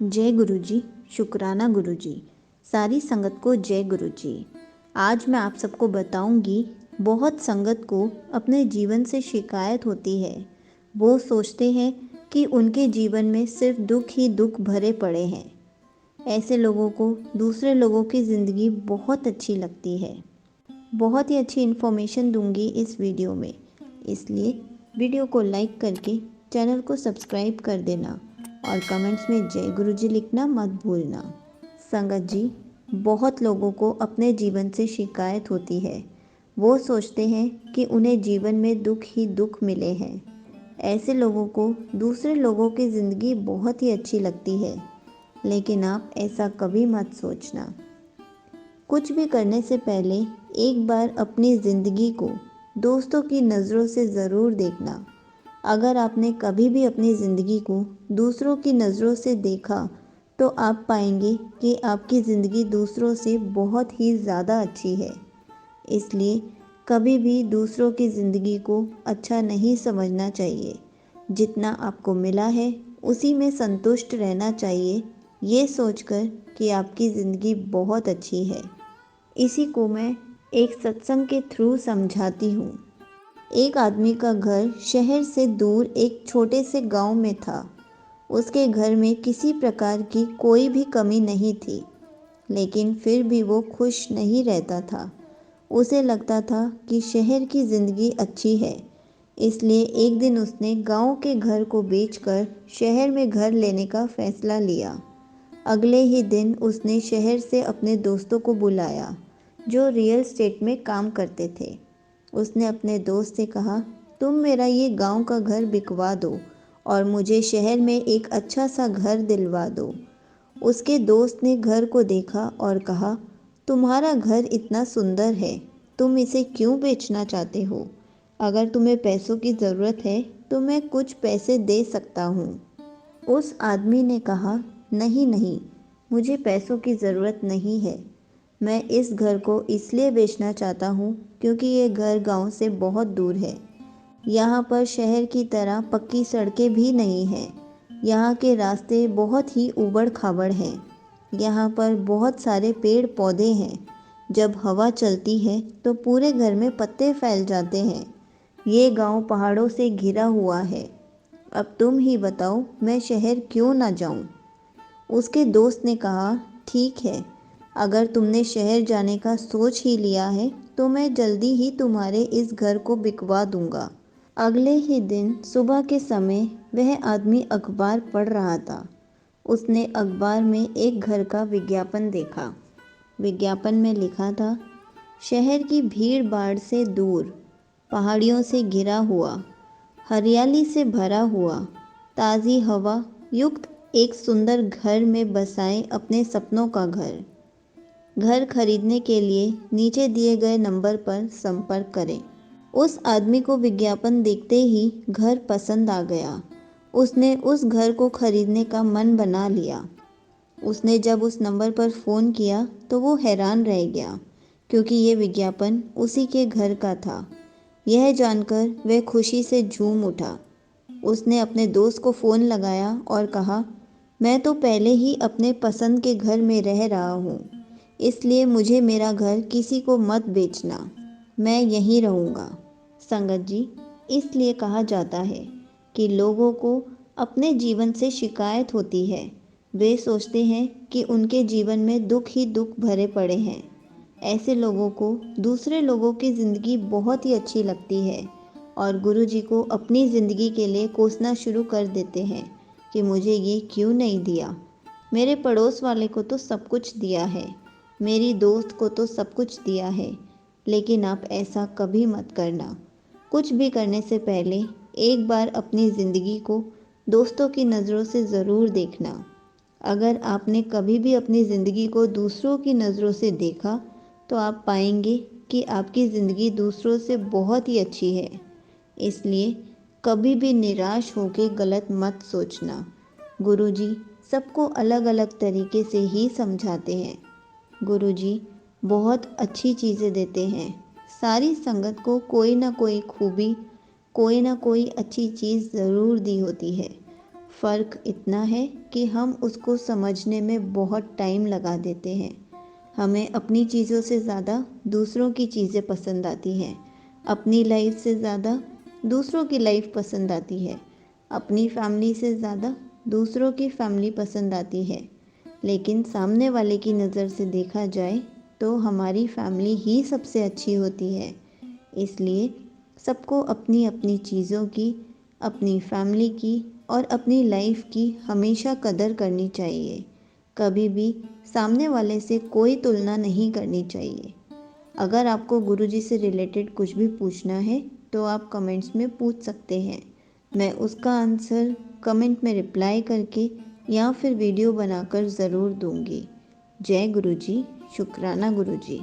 जय गुरु जी। शुक्राना गुरु जी। सारी संगत को जय गुरु जी। आज मैं आप सबको बताऊंगी, बहुत संगत को अपने जीवन से शिकायत होती है। वो सोचते हैं कि उनके जीवन में सिर्फ दुख ही दुख भरे पड़े हैं। ऐसे लोगों को दूसरे लोगों की ज़िंदगी बहुत अच्छी लगती है। बहुत ही अच्छी इन्फॉर्मेशन दूंगी इस वीडियो में, इसलिए वीडियो को लाइक करके चैनल को सब्सक्राइब कर देना और कमेंट्स में जय गुरु जी लिखना मत भूलना। संगत जी, बहुत लोगों को अपने जीवन से शिकायत होती है। वो सोचते हैं कि उन्हें जीवन में दुख ही दुख मिले हैं। ऐसे लोगों को दूसरे लोगों की ज़िंदगी बहुत ही अच्छी लगती है, लेकिन आप ऐसा कभी मत सोचना। कुछ भी करने से पहले एक बार अपनी ज़िंदगी को दोस्तों की नज़रों से ज़रूर देखना। अगर आपने कभी भी अपनी ज़िंदगी को दूसरों की नज़रों से देखा तो आप पाएंगे कि आपकी ज़िंदगी दूसरों से बहुत ही ज़्यादा अच्छी है। इसलिए कभी भी दूसरों की ज़िंदगी को अच्छा नहीं समझना चाहिए। जितना आपको मिला है उसी में संतुष्ट रहना चाहिए, ये सोचकर कि आपकी ज़िंदगी बहुत अच्छी है। इसी को मैं एक सत्संग के थ्रू समझाती हूँ। एक आदमी का घर शहर से दूर एक छोटे से गांव में था। उसके घर में किसी प्रकार की कोई भी कमी नहीं थी, लेकिन फिर भी वो खुश नहीं रहता था। उसे लगता था कि शहर की ज़िंदगी अच्छी है, इसलिए एक दिन उसने गांव के घर को बेचकर शहर में घर लेने का फैसला लिया। अगले ही दिन उसने शहर से अपने दोस्तों को बुलाया जो रियल एस्टेट में काम करते थे। उसने अपने दोस्त से कहा, तुम मेरा ये गांव का घर बिकवा दो और मुझे शहर में एक अच्छा सा घर दिलवा दो। उसके दोस्त ने घर को देखा और कहा, तुम्हारा घर इतना सुंदर है, तुम इसे क्यों बेचना चाहते हो? अगर तुम्हें पैसों की ज़रूरत है तो मैं कुछ पैसे दे सकता हूँ। उस आदमी ने कहा, नहीं नहीं, मुझे पैसों की ज़रूरत नहीं है। मैं इस घर को इसलिए बेचना चाहता हूँ क्योंकि ये घर गांव से बहुत दूर है। यहाँ पर शहर की तरह पक्की सड़कें भी नहीं हैं। यहाँ के रास्ते बहुत ही ऊबड़ खाबड़ हैं। यहाँ पर बहुत सारे पेड़ पौधे हैं। जब हवा चलती है तो पूरे घर में पत्ते फैल जाते हैं। ये गांव पहाड़ों से घिरा हुआ है। अब तुम ही बताओ, मैं शहर क्यों ना जाऊं? उसके दोस्त ने कहा, ठीक है, अगर तुमने शहर जाने का सोच ही लिया है तो मैं जल्दी ही तुम्हारे इस घर को बिकवा दूंगा। अगले ही दिन सुबह के समय वह आदमी अखबार पढ़ रहा था। उसने अखबार में एक घर का विज्ञापन देखा। विज्ञापन में लिखा था, शहर की भीड़ भाड़ से दूर, पहाड़ियों से घिरा हुआ, हरियाली से भरा हुआ, ताज़ी हवा युक्त एक सुंदर घर में बसाएं अपने सपनों का घर। घर खरीदने के लिए नीचे दिए गए नंबर पर संपर्क करें। उस आदमी को विज्ञापन देखते ही घर पसंद आ गया। उसने उस घर को खरीदने का मन बना लिया। उसने जब उस नंबर पर फ़ोन किया तो वो हैरान रह गया, क्योंकि ये विज्ञापन उसी के घर का था। यह जानकर वह खुशी से झूम उठा। उसने अपने दोस्त को फ़ोन लगाया और कहा, मैं तो पहले ही अपने पसंद के घर में रह रहा हूँ, इसलिए मुझे मेरा घर किसी को मत बेचना, मैं यहीं रहूँगा। संगत जी, इसलिए कहा जाता है कि लोगों को अपने जीवन से शिकायत होती है। वे सोचते हैं कि उनके जीवन में दुख ही दुख भरे पड़े हैं। ऐसे लोगों को दूसरे लोगों की ज़िंदगी बहुत ही अच्छी लगती है और गुरु जी को अपनी ज़िंदगी के लिए कोसना शुरू कर देते हैं कि मुझे ये क्यों नहीं दिया, मेरे पड़ोस वाले को तो सब कुछ दिया है, मेरी दोस्त को तो सब कुछ दिया है। लेकिन आप ऐसा कभी मत करना। कुछ भी करने से पहले एक बार अपनी ज़िंदगी को दोस्तों की नज़रों से ज़रूर देखना। अगर आपने कभी भी अपनी ज़िंदगी को दूसरों की नज़रों से देखा तो आप पाएंगे कि आपकी ज़िंदगी दूसरों से बहुत ही अच्छी है। इसलिए कभी भी निराश होकर गलत मत सोचना। गुरुजी सबको अलग अलग तरीके से ही समझाते हैं। गुरुजी बहुत अच्छी चीज़ें देते हैं। सारी संगत को कोई ना कोई खूबी, कोई ना कोई अच्छी चीज़ ज़रूर दी होती है। फ़र्क इतना है कि हम उसको समझने में बहुत टाइम लगा देते हैं। हमें अपनी चीज़ों से ज़्यादा दूसरों की चीज़ें पसंद आती हैं। अपनी लाइफ से ज़्यादा दूसरों की लाइफ पसंद आती है। अपनी फैमिली से ज़्यादा दूसरों की फैमिली पसंद आती है। लेकिन सामने वाले की नज़र से देखा जाए तो हमारी फैमिली ही सबसे अच्छी होती है। इसलिए सबको अपनी अपनी चीज़ों की, अपनी फैमिली की और अपनी लाइफ की हमेशा कदर करनी चाहिए। कभी भी सामने वाले से कोई तुलना नहीं करनी चाहिए। अगर आपको गुरुजी से रिलेटेड कुछ भी पूछना है तो आप कमेंट्स में पूछ सकते हैं। मैं उसका आंसर कमेंट में रिप्लाई करके या फिर वीडियो बनाकर ज़रूर दूंगी। जय गुरुजी, शुक्राना गुरुजी।